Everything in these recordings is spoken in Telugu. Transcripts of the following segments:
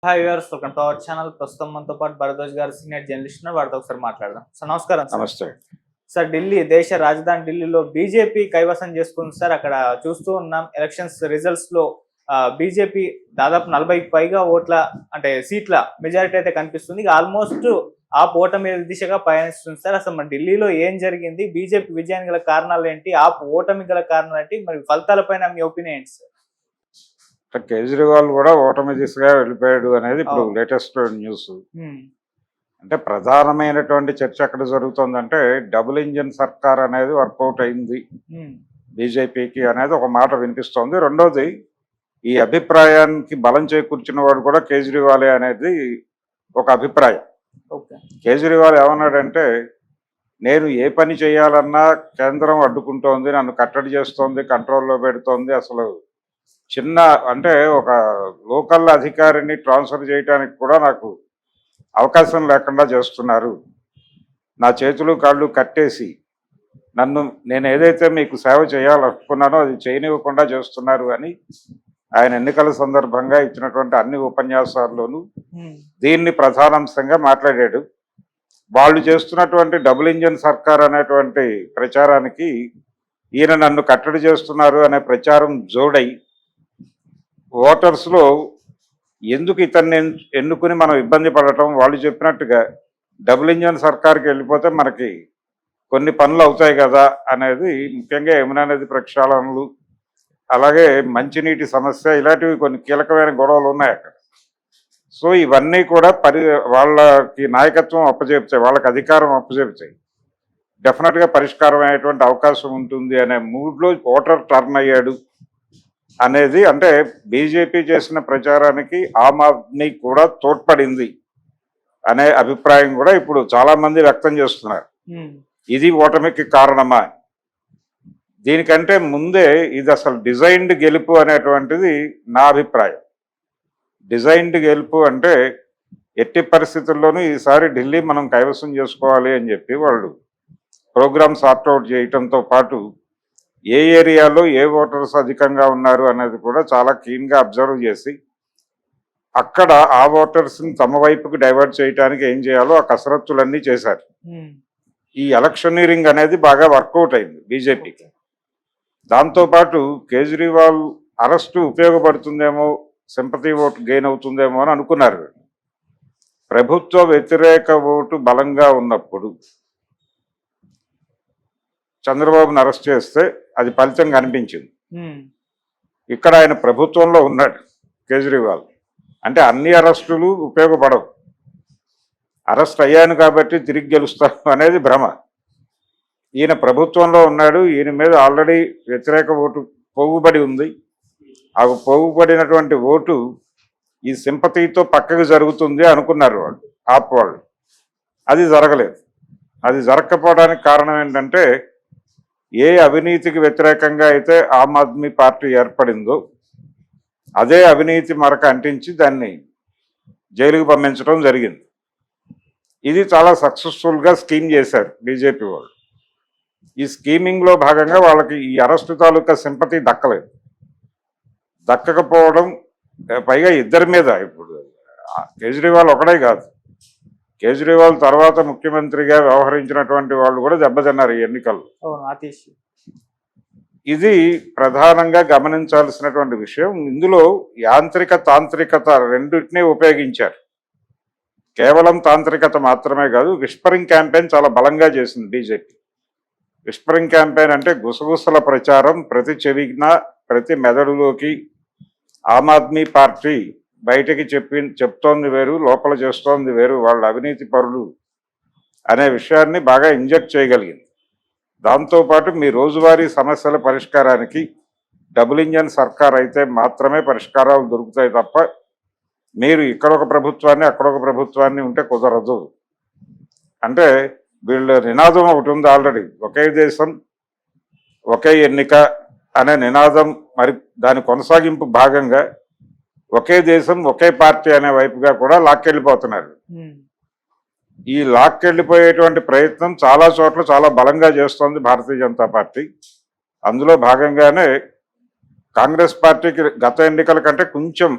Hi viewers, welcome to our channel. ప్రస్తుతం మనతో పాటు భరద్వాజ్ గారు సీనియర్ జర్నలిస్ట్ ఉన్నారు. వారితో ఒకసారి మాట్లాడదాం. సార్ నమస్కారం. నమస్తే సార్, ఢిల్లీ దేశ రాజధాని ఢిల్లీలో బీజేపీ కైవసం చేసుకుంది సార్. అక్కడ చూస్తూ ఉన్నాం ఎలక్షన్స్ రిజల్ట్స్ లో బీజేపీ దాదాపు 40కి పైగా ఓట్ల అంటే సీట్ల మెజారిటీ అయితే కనిపిస్తుంది. ఆల్మోస్ట్ ఆ ఓటమి దిశగా పయనిస్తుంది సార్. అసలు మన ఢిల్లీలో ఏం జరిగింది, బీజేపీ విజయానికి గల కారణాలు ఏంటి, ఆ ఓటమి గల కారణాలు ఏంటి, మరి ఫలితాలపైన మీ ఒపీనియన్ ఏంటి సార్? కేజ్రీవాల్ కూడా ఓటమి దిశగా వెళ్ళిపోయాడు అనేది ఇప్పుడు లేటెస్ట్ న్యూస్. అంటే ప్రధానమైనటువంటి చర్చ ఎక్కడ జరుగుతుందంటే డబుల్ ఇంజిన్ సర్కార్ అనేది వర్కౌట్ అయింది బీజేపీకి అనేది ఒక మాట వినిపిస్తోంది. రెండోది, ఈ అభిప్రాయానికి బలం చేకూర్చిన వాడు కూడా కేజ్రీవాలే అనేది ఒక అభిప్రాయం. కేజ్రీవాల్ ఏమన్నాడంటే, నేను ఏ పని చేయాలన్నా కేంద్రం అడ్డుకుంటోంది, నన్ను కట్టడి చేస్తోంది, కంట్రోల్లో పెడుతోంది, అసలు చిన్న అంటే ఒక లోకల్ అధికారిని ట్రాన్స్ఫర్ చేయడానికి కూడా నాకు అవకాశం లేకుండా చేస్తున్నారు, నా చేతులు కాళ్ళు కట్టేసి నేను ఏదైతే మీకు సేవ చేయాలనుకున్నానో అది చేయనివ్వకుండా చేస్తున్నారు అని ఆయన ఎన్నికల సందర్భంగా ఇచ్చినటువంటి అన్ని ఉపన్యాసాల్లోనూ దీన్ని ప్రధానాంశంగా మాట్లాడాడు. వాళ్ళు చేస్తున్నటువంటి డబుల్ ఇంజిన్ సర్కార్ అనేటువంటి ప్రచారానికి ఈయన నన్ను కట్టడి చేస్తున్నారు అనే ప్రచారం జోడై ఓటర్స్లో ఎందుకు ఇతన్ని ఎన్నుకుని మనం ఇబ్బంది పడటం, వాళ్ళు చెప్పినట్టుగా డబుల్ ఇంజిన్ సర్కార్కి వెళ్ళిపోతే మనకి కొన్ని పనులు అవుతాయి కదా అనేది, ముఖ్యంగా యమునా నది ప్రక్షాళనలు, అలాగే మంచినీటి సమస్య, ఇలాంటివి కొన్ని కీలకమైన గొడవలు ఉన్నాయి అక్కడ. సో ఇవన్నీ కూడా వాళ్ళకి నాయకత్వం అప్పచెప్తాయి, వాళ్ళకి అధికారం అప్పచెప్తాయి, డెఫినెట్గా పరిష్కారం అయ్యేటువంటి అవకాశం ఉంటుంది అనే మూడ్లో ఓటర్ టర్న్ అయ్యాడు అనేది. అంటే బీజేపీ చేసిన ప్రచారానికి ఆమ్ ఆద్మీ కూడా తోడ్పడింది అనే అభిప్రాయం కూడా ఇప్పుడు చాలా మంది వ్యక్తం చేస్తున్నారు. ఇది ఓటమికి కారణమా? దీనికంటే ముందే ఇది అసలు డిజైన్డ్ గెలుపు అనేటువంటిది నా అభిప్రాయం. డిజైన్డ్ గెలుపు అంటే ఎట్టి పరిస్థితుల్లోనూ ఈసారి ఢిల్లీ మనం కైవసం చేసుకోవాలి అని చెప్పి వాళ్ళు ప్రోగ్రామ్ సార్ట్అవుట్ చేయటంతో పాటు ఏ ఏరియాలో ఏ ఓటర్స్ అధికంగా ఉన్నారు అనేది కూడా చాలా క్లీన్గా అబ్జర్వ్ చేసి అక్కడ ఆ ఓటర్స్ని తమ వైపుకి డైవర్ట్ చేయడానికి ఏం చేయాలో ఆ కసరత్తులన్నీ చేశారు. ఈ ఎలక్షనీరింగ్ అనేది బాగా వర్కౌట్ అయింది బీజేపీకి. దాంతోపాటు కేజ్రీవాల్ అరెస్టు ఉపయోగపడుతుందేమో, సింపతి ఓటు గెయిన్ అవుతుందేమో అని అనుకున్నారు. ప్రభుత్వ వ్యతిరేక ఓటు బలంగా ఉన్నప్పుడు చంద్రబాబును అరెస్ట్ చేస్తే అది ఫలితం కనిపించింది. ఇక్కడ ఆయన ప్రభుత్వంలో ఉన్నాడు కేజ్రీవాల్, అంటే అన్ని అరెస్టులు ఉపయోగపడవు. అరెస్ట్ అయ్యాను కాబట్టి తిరిగి గెలుస్తాను అనేది భ్రమ. ఈయన ప్రభుత్వంలో ఉన్నాడు, ఈయన మీద ఆల్రెడీ వ్యతిరేక ఓటు పోగుబడి ఉంది. ఆ పోగుబడినటువంటి ఓటు ఈ సింపతితో పక్కకు జరుగుతుంది అనుకున్నారు వాళ్ళు, ఆప్ వాళ్ళు. అది జరగలేదు. అది జరగకపోవడానికి కారణం ఏంటంటే, ఏ అవినీతికి వ్యతిరేకంగా అయితే ఆమ్ ఆద్మీ పార్టీ ఏర్పడిందో అదే అవినీతి మరక అంటించి దాన్ని జైలుకు పంపించడం జరిగింది. ఇది చాలా సక్సెస్ఫుల్గా స్కీమ్ చేశారు బీజేపీ వాళ్ళు. ఈ స్కీమింగ్లో భాగంగా వాళ్ళకి ఈ అరెస్టు తాలూకా సింపతి దక్కలేదు. దక్కకపోవడం పైగా ఇద్దరి మీద, ఇప్పుడు కేజ్రీవాల్ ఒకడే కాదు, కేజ్రీవాల్ తర్వాత ముఖ్యమంత్రిగా వ్యవహరించినటువంటి వాళ్ళు కూడా దెబ్బతిన్నారు ఈ ఎన్నికల్లో. ఇది ప్రధానంగా గమనించాల్సినటువంటి విషయం. ఇందులో యాంత్రిక తాంత్రికత రెండింటినీ ఉపయోగించారు. కేవలం తాంత్రికత మాత్రమే కాదు, విస్పరింగ్ క్యాంపెయిన్ చాలా బలంగా చేసింది బీజేపీ. విస్పరింగ్ క్యాంపెయిన్ అంటే గుసగుసల ప్రచారం, ప్రతి చెవిన ప్రతి మెదడులోకి ఆమ్ ఆద్మీ పార్టీ బయటకి చెప్తోంది వేరు, లోపల చేస్తోంది వేరు, వాళ్ళ అవినీతి పరులు అనే విషయాన్ని బాగా ఇంజెక్ట్ చేయగలిగింది. దాంతోపాటు మీ రోజువారీ సమస్యల పరిష్కారానికి డబుల్ ఇంజన్ సర్కార్ అయితే మాత్రమే పరిష్కారాలు దొరుకుతాయి తప్ప మీరు ఇక్కడొక ప్రభుత్వాన్ని అక్కడొక ప్రభుత్వాన్ని ఉంటే కుదరదు. అంటే వీళ్ళ నినాదం ఒకటి ఉంది ఆల్రెడీ, ఒకే దేశం ఒకే ఎన్నిక అనే నినాదం. మరి దాని కొనసాగింపు భాగంగా ఒకే దేశం ఒకే పార్టీ అనే వైపుగా కూడా లాక్కెళ్ళిపోతున్నారు. ఈ లాక్కెళ్ళిపోయేటువంటి ప్రయత్నం చాలా చోట్ల చాలా బలంగా చేస్తోంది భారతీయ జనతా పార్టీ. అందులో భాగంగానే కాంగ్రెస్ పార్టీకి గత ఎన్నికల కంటే కొంచెం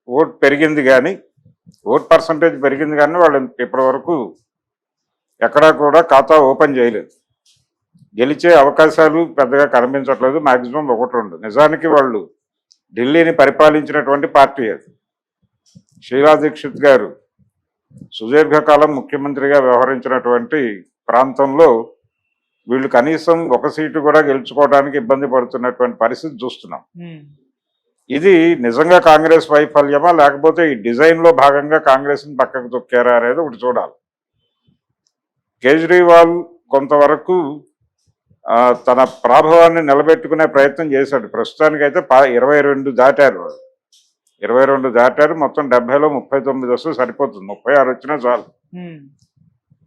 ఓటు పెరిగింది, కానీ ఓట్ పర్సంటేజ్ పెరిగింది కానీ వాళ్ళు ఇప్పటి వరకు ఎక్కడా కూడా ఖాతా ఓపెన్ చేయలేదు. గెలిచే అవకాశాలు పెద్దగా కనిపించట్లేదు. మాక్సిమం 1-2. నిజానికి వాళ్ళు ఢిల్లీని పరిపాలించినటువంటి పార్టీ అది. షీలా దీక్షిత్ గారు సుదీర్ఘకాలం ముఖ్యమంత్రిగా వ్యవహరించినటువంటి ప్రాంతంలో వీళ్ళు కనీసం ఒక సీటు కూడా గెలుచుకోవడానికి ఇబ్బంది పడుతున్నటువంటి పరిస్థితి చూస్తున్నాం. ఇది నిజంగా కాంగ్రెస్ వైఫల్యమా లేకపోతే ఈ డిజైన్లో భాగంగా కాంగ్రెస్ని పక్కకు తొక్కారా అనేది ఒకటి చూడాలి. కేజ్రీవాల్ కొంతవరకు తన ప్రాభవాన్ని నిలబెట్టుకునే ప్రయత్నం చేశాడు. ప్రస్తుతానికైతే 22 దాటారు. 22 దాటారు. మొత్తం 70లో 39 వస్తే సరిపోతుంది. 36 వచ్చినా చాలు.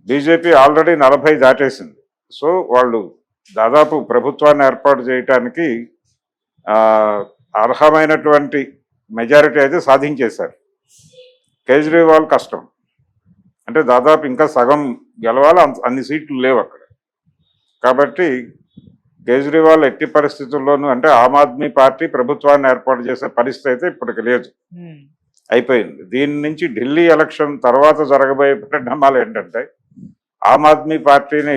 BJP already 40 దాటేసింది. సో వాళ్ళు దాదాపు ప్రభుత్వాన్ని ఏర్పాటు చేయటానికి అర్హమైనటువంటి మెజారిటీ అయితే సాధించేశారు. కేజ్రీవాల్ కష్టం. అంటే దాదాపు ఇంకా సగం గెలవాలి. అన్ని సీట్లు లేవు అక్కడ. కాబట్టి కేజ్రీవాల్ ఎట్టి పరిస్థితుల్లోనూ అంటే ఆమ్ ఆద్మీ పార్టీ ప్రభుత్వాన్ని ఏర్పాటు చేసే పరిస్థితి అయితే ఇప్పటికి లేదు. అయిపోయింది. దీని నుంచి ఢిల్లీ ఎలక్షన్ తర్వాత జరగబోయే పరిణామాలు ఏంటంటే ఆమ్ ఆద్మీ పార్టీని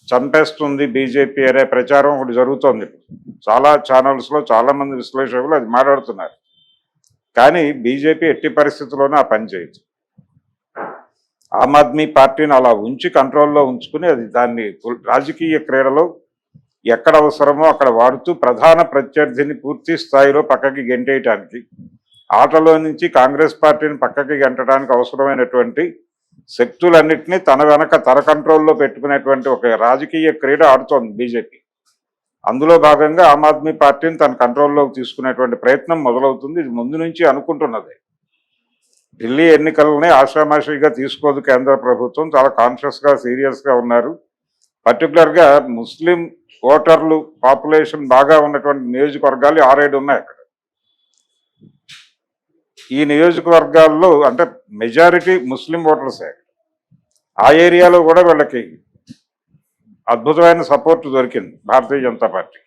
చంపేస్తుంది బీజేపీ అనే ప్రచారం ఒకటి జరుగుతోంది. చాలా ఛానల్స్లో చాలా మంది విశ్లేషకులు అది మాట్లాడుతున్నారు. కానీ బీజేపీ ఎట్టి పరిస్థితుల్లోనూ ఆ పని చేయొచ్చు. ఆమ్ ఆద్మీ పార్టీని అలా ఉంచి కంట్రోల్లో ఉంచుకుని అది దాన్ని రాజకీయ క్రీడలో ఎక్కడ అవసరమో అక్కడ వాడుతూ ప్రధాన ప్రత్యర్థిని పూర్తి స్థాయిలో పక్కకి గెంటేయటానికి, ఆటలో నుంచి కాంగ్రెస్ పార్టీని పక్కకి గెంటడానికి అవసరమైనటువంటి శక్తులన్నింటినీ తన వెనక తన కంట్రోల్లో పెట్టుకునేటువంటి ఒక రాజకీయ క్రీడ ఆడుతోంది బీజేపీ. అందులో భాగంగా ఆమ్ ఆద్మీ పార్టీని తన కంట్రోల్లోకి తీసుకునేటువంటి ప్రయత్నం మొదలవుతుంది. ఇది ముందు నుంచి అనుకుంటున్నది. ఢిల్లీ ఎన్నికలని ఆషామాషిగా తీసుకోదు కేంద్ర ప్రభుత్వం. చాలా కాన్షియస్గా సీరియస్గా ఉన్నారు. పర్టికులర్గా ముస్లిం ఓటర్లు పాపులేషన్ బాగా ఉన్నటువంటి నియోజకవర్గాలు 6-7 ఉన్నాయి అక్కడ. ఈ నియోజకవర్గాల్లో అంటే మెజారిటీ ముస్లిం ఓటర్సే. ఆ ఏరియాలో కూడా వీళ్ళకి అద్భుతమైన సపోర్ట్ దొరికింది భారతీయ జనతా పార్టీ.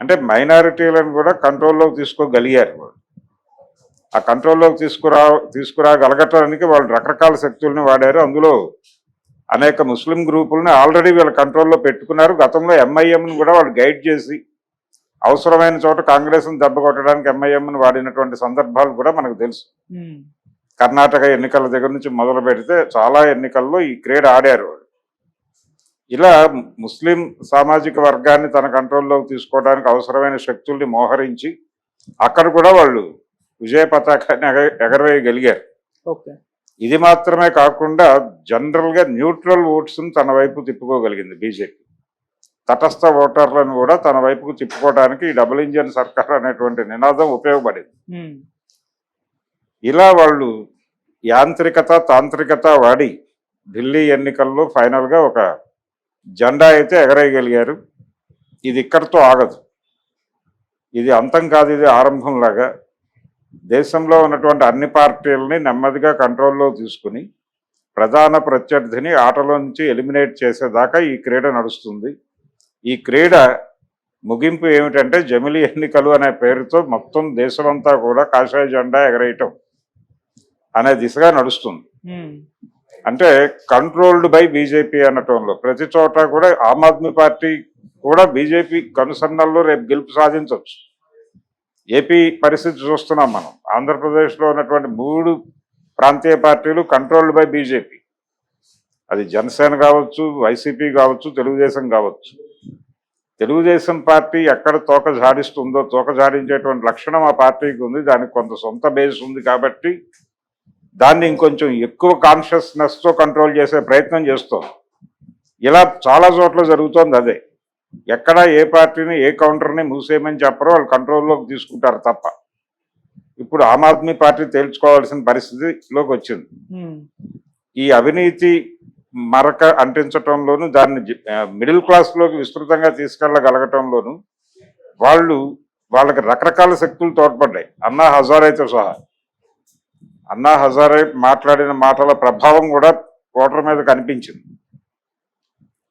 అంటే మైనారిటీలను కూడా కంట్రోల్లోకి తీసుకోగలిగారు. ఆ కంట్రోల్లోకి తీసుకురాగలగటానికి వాళ్ళు రకరకాల శక్తుల్ని వాడారు. అందులో అనేక ముస్లిం గ్రూపులని ఆల్రెడీ వీళ్ళ కంట్రోల్లో పెట్టుకున్నారు. గతంలో ఎంఐఎంని కూడా వాళ్ళు గైడ్ చేసి అవసరమైన చోట కాంగ్రెస్ని దెబ్బ కొట్టడానికి ఎంఐఎంని వాడినటువంటి సందర్భాలు కూడా మనకు తెలుసు. కర్ణాటక ఎన్నికల దగ్గర నుంచి మొదలు పెడితే చాలా ఎన్నికల్లో ఈ క్రీడ ఆడారు. ఇలా ముస్లిం సామాజిక వర్గాన్ని తన కంట్రోల్లోకి తీసుకోవడానికి అవసరమైన శక్తుల్ని మోహరించి అక్కడ కూడా వాళ్ళు విజయ పతాకాన్ని ఎగరవేయగలిగారు. ఇది మాత్రమే కాకుండా జనరల్గా న్యూట్రల్ ఓట్స్ని తన వైపు తిప్పుకోగలిగింది బీజేపీ. తటస్థ ఓటర్లను కూడా తన వైపుకు తిప్పుకోవడానికి ఈ డబుల్ ఇంజన్ సర్కార్ అనేటువంటి నినాదం ఉపయోగపడింది. ఇలా వాళ్ళు యాంత్రికత తాంత్రికత వాడి ఢిల్లీ ఎన్నికల్లో ఫైనల్గా ఒక జెండా అయితే ఎగరేయగలిగారు. ఇది ఇక్కడితో ఆగదు. ఇది అంతం కాదు, ఇది ఆరంభంలాగా దేశంలో ఉన్నటువంటి అన్ని పార్టీలని నెమ్మదిగా కంట్రోల్లో తీసుకుని ప్రధాన ప్రత్యర్థిని ఆటలో నుంచి ఎలిమినేట్ చేసేదాకా ఈ క్రీడ నడుస్తుంది. ఈ క్రీడ ముగింపు ఏమిటంటే జమిలీ ఎన్నికలు అనే పేరుతో మొత్తం దేశమంతా కూడా కాషాయ జెండా ఎగరేయటం అనే దిశగా నడుస్తుంది. అంటే కంట్రోల్డ్ బై బీజేపీ అనటంలో ప్రతి చోట కూడా ఆమ్ ఆద్మీ పార్టీ కూడా బీజేపీ కనుసన్నల్లో రేపు గెలుపు సాధించవచ్చు. ఏపీ పరిస్థితి చూస్తున్నాం మనం. ఆంధ్రప్రదేశ్లో ఉన్నటువంటి 3 ప్రాంతీయ పార్టీలు కంట్రోల్డ్ బై బీజేపీ. అది జనసేన కావచ్చు, వైసీపీ కావచ్చు, తెలుగుదేశం కావచ్చు. తెలుగుదేశం పార్టీ ఎక్కడ తోక జాడిస్తుందో, తోక జాడించేటువంటి లక్షణం ఆ పార్టీకి ఉంది. దానికి కొంత సొంత బేస్ ఉంది కాబట్టి దాన్ని ఇంకొంచెం ఎక్కువ కాన్షియస్నెస్తో కంట్రోల్ చేసే ప్రయత్నం చేస్తోంది. ఇలా చాలా చోట్ల జరుగుతోంది అదే. ఎక్కడ ఏ పార్టీని ఏ కౌంటర్ని మూసేయమని చెప్పరో వాళ్ళు కంట్రోల్లోకి తీసుకుంటారు తప్ప. ఇప్పుడు ఆమ్ ఆద్మీ పార్టీ తేల్చుకోవాల్సిన పరిస్థితిలోకి వచ్చింది. ఈ అవినీతి మరక అంటించటంలోనూ దాన్ని మిడిల్ క్లాస్లోకి విస్తృతంగా తీసుకెళ్ళగలగటంలోనూ వాళ్ళకి రకరకాల శక్తులు తోడ్పడ్డాయి. అన్నా హజారేతో సహా. అన్నా హజారే మాట్లాడిన మాటల ప్రభావం కూడా ఓటర్ మీద కనిపించింది.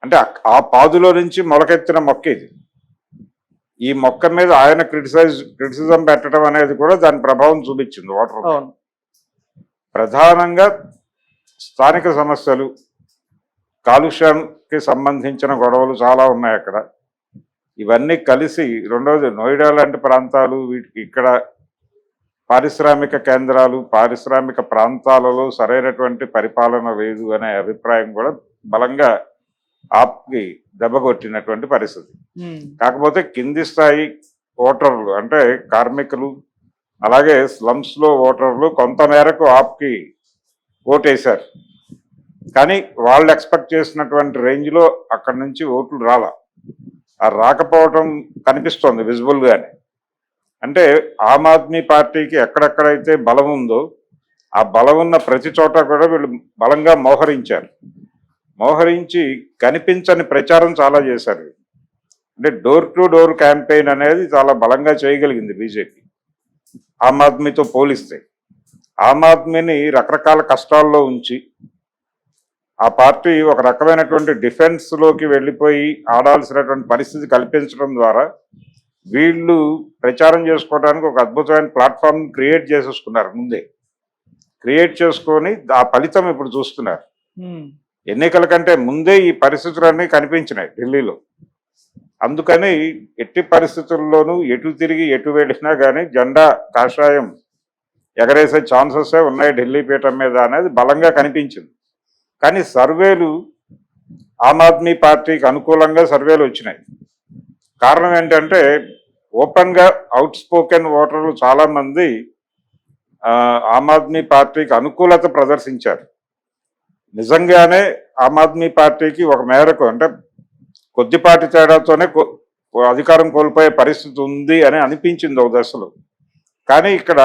అంటే ఆ పాదులో నుంచి మొలకెత్తిన మొక్క ఇది. ఈ మొక్క మీద ఆయన క్రిటిసిజం పెట్టడం అనేది కూడా దాని ప్రభావం చూపించింది ఓటర్. ప్రధానంగా స్థానిక సమస్యలు, కాలుష్యానికి సంబంధించిన గొడవలు చాలా ఉన్నాయి అక్కడ. ఇవన్నీ కలిసి రెండవది నోయిడా లాంటి ప్రాంతాలు, వీటికి ఇక్కడ పారిశ్రామిక కేంద్రాలు, పారిశ్రామిక ప్రాంతాలలో సరైనటువంటి పరిపాలన లేదు అనే అభిప్రాయం కూడా బలంగా ఆప్కి దెబ్బకొట్టినటువంటి పరిస్థితి. కాకపోతే కింది స్థాయి ఓటర్లు అంటే కార్మికులు, అలాగే స్లమ్స్లో ఓటర్లు కొంత మేరకు ఆప్కి ఓటేశారు. కానీ వాళ్ళు ఎక్స్పెక్ట్ చేసినటువంటి రేంజ్లో అక్కడి నుంచి ఓట్లు రాకపోవటం కనిపిస్తోంది విజిబుల్గానే. అంటే ఆమ్ ఆద్మీ పార్టీకి ఎక్కడెక్కడైతే బలం ఉందో ఆ బలం ఉన్న ప్రతి చోట కూడా వీళ్ళు బలంగా మోహరించి కనిపించని ప్రచారం చాలా చేశారు. అంటే డోర్ టు డోర్ క్యాంపెయిన్ అనేది చాలా బలంగా చేయగలిగింది బీజేపీ ఆమ్ ఆద్మీతో పోలిస్తే. ఆమ్ ఆద్మీని రకరకాల కష్టాల్లో ఉంచి ఆ పార్టీ ఒక రకమైనటువంటి డిఫెన్స్లోకి వెళ్ళిపోయి ఆడాల్సినటువంటి పరిస్థితి కల్పించడం ద్వారా వీళ్ళు ప్రచారం చేసుకోవడానికి ఒక అద్భుతమైన ప్లాట్ఫామ్ క్రియేట్ చేసేసుకున్నారు. ముందే క్రియేట్ చేసుకొని ఆ ఫలితం ఇప్పుడు చూస్తున్నారు. ఎన్నికల కంటే ముందే ఈ పరిస్థితులన్నీ కనిపించినాయి ఢిల్లీలో. అందుకని ఎట్టి పరిస్థితుల్లోనూ ఎటు తిరిగి ఎటు వెళ్ళినా కానీ జెండా కాషాయం ఎగరేసే ఛాన్సెస్ ఉన్నాయి ఢిల్లీ పీఠం మీద అనేది బలంగా కనిపించింది. కానీ సర్వేలు ఆమ్ ఆద్మీ పార్టీకి అనుకూలంగా సర్వేలు వచ్చినాయి. కారణం ఏంటంటే ఓపెన్గా అవుట్ స్పోకెన్ ఓటర్లు చాలామంది ఆమ్ ఆద్మీ పార్టీకి అనుకూలత ప్రదర్శించారు. నిజంగానే ఆమ్ ఆద్మీ పార్టీకి ఒక మేరకు అంటే కొద్దిపాటి తేడాతోనే అధికారం కోల్పోయే పరిస్థితి ఉంది అని అనిపించింది ఒక దశలో. కానీ ఇక్కడ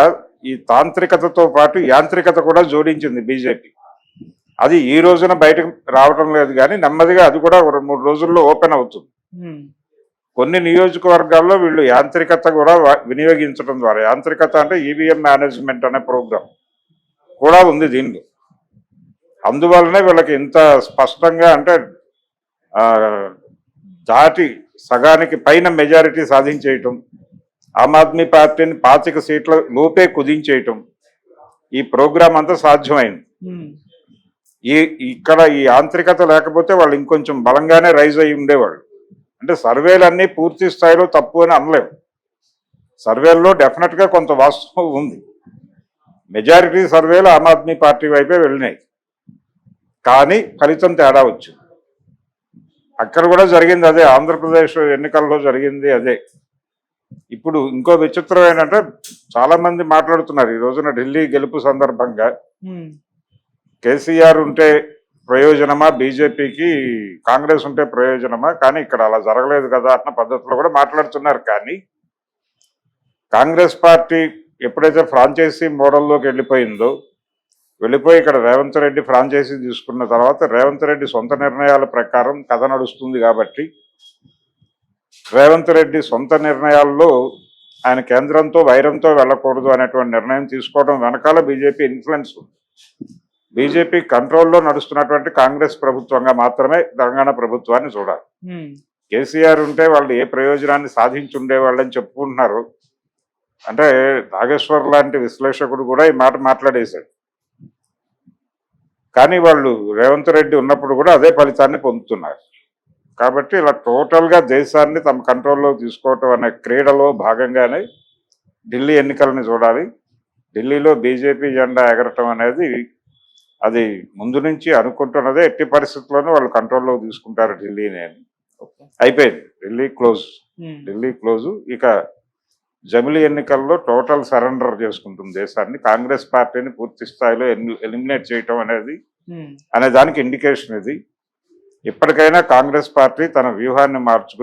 ఈ తాంత్రికతతో పాటు యాంత్రికత కూడా జోడించింది బీజేపీ. అది ఈ రోజున బయటకు రావడం లేదు, కానీ నెమ్మదిగా అది కూడా 2-3 రోజుల్లో ఓపెన్ అవుతుంది. కొన్ని నియోజకవర్గాల్లో వీళ్ళు యాంత్రికత కూడా వినియోగించడం ద్వారా, యాంత్రికత అంటే ఈవీఎం మేనేజ్మెంట్ అనే ప్రోగ్రాం కూడా ఉంది దీనిలో. అందువల్లనే వీళ్ళకి ఇంత స్పష్టంగా అంటే దాటి సగానికి పైన మెజారిటీ సాధించేయటం, ఆమ్ ఆద్మీ పార్టీని 25 సీట్ల లోపే కుదించేయటం, ఈ ప్రోగ్రాం అంతా సాధ్యమైంది. ఇక్కడ ఈ యాంత్రికత లేకపోతే వాళ్ళు ఇంకొంచెం బలంగానే రైజ్ అయ్యి ఉండేవాళ్ళు. అంటే సర్వేలన్నీ పూర్తి స్థాయిలో తప్పు అని అనలేము. సర్వేల్లో డెఫినెట్గా కొంత వాస్తవం ఉంది. మెజారిటీ సర్వేలు ఆమ్ ఆద్మీ పార్టీ వైపే వెళ్ళినాయి, కానీ ఫలితం తేడా వచ్చింది. అక్కడ కూడా జరిగింది అదే, ఆంధ్రప్రదేశ్ ఎన్నికల్లో జరిగింది అదే. ఇప్పుడు ఇంకో విచిత్రం ఏంటంటే చాలా మంది మాట్లాడుతున్నారు ఈ రోజున ఢిల్లీ గెలుపు సందర్భంగా కేసీఆర్ ఉంటే ప్రయోజనమా, బీజేపీకి కాంగ్రెస్ ఉంటే ప్రయోజనమా, కానీ ఇక్కడ అలా జరగలేదు కదా అన్న పద్ధతిలో కూడా మాట్లాడుతున్నారు. కానీ కాంగ్రెస్ పార్టీ ఎప్పుడైతే ఫ్రాంచైజీ మోడల్లోకి వెళ్ళిపోయి ఇక్కడ రేవంత్ రెడ్డి ఫ్రాంచైజీ తీసుకున్న తర్వాత రేవంత్ రెడ్డి సొంత నిర్ణయాల ప్రకారం కథ నడుస్తుంది. కాబట్టి రేవంత్ రెడ్డి సొంత నిర్ణయాల్లో ఆయన కేంద్రంతో వైరంతో వెళ్ళకూడదు అనేటువంటి నిర్ణయం తీసుకోవడం వెనకాల బీజేపీ ఇన్ఫ్లుయెన్స్ ఉంది. బీజేపీ కంట్రోల్లో నడుస్తున్నటువంటి కాంగ్రెస్ ప్రభుత్వంగా మాత్రమే తెలంగాణ ప్రభుత్వాన్ని చూడాలి. కేసీఆర్ ఉంటే వాళ్ళు ఏ ప్రయోజనాన్ని సాధించి ఉండేవాళ్ళని చెప్పుకుంటున్నారు. అంటే నాగేశ్వర్ లాంటి విశ్లేషకుడు కూడా ఈ మాట మాట్లాడేశాడు. కానీ వాళ్ళు రేవంత్ రెడ్డి ఉన్నప్పుడు కూడా అదే ఫలితాన్ని పొందుతున్నారు. కాబట్టి ఇలా టోటల్గా దేశాన్ని తమ కంట్రోల్లో తీసుకోవటం అనే క్రీడలో భాగంగానే ఢిల్లీ ఎన్నికలను చూడాలి. ఢిల్లీలో బీజేపీ జెండా ఎగరటం అనేది అది ముందు నుంచి అనుకుంటున్నదే. ఎట్టి పరిస్థితుల్లోనూ వాళ్ళు కంట్రోల్లో తీసుకుంటారు ఢిల్లీని అని. అయిపోయింది, ఢిల్లీ క్లోజు. ఇక జమిలీ ఎన్నికల్లో టోటల్ సరెండర్ చేసుకుంటుంది దేశాన్ని. కాంగ్రెస్ పార్టీని పూర్తి స్థాయిలో ఎలిమినేట్ చేయటం అనే దానికి ఇండికేషన్ ఇది. ఇప్పటికైనా కాంగ్రెస్ పార్టీ తన వ్యూహాన్ని మార్చుకుని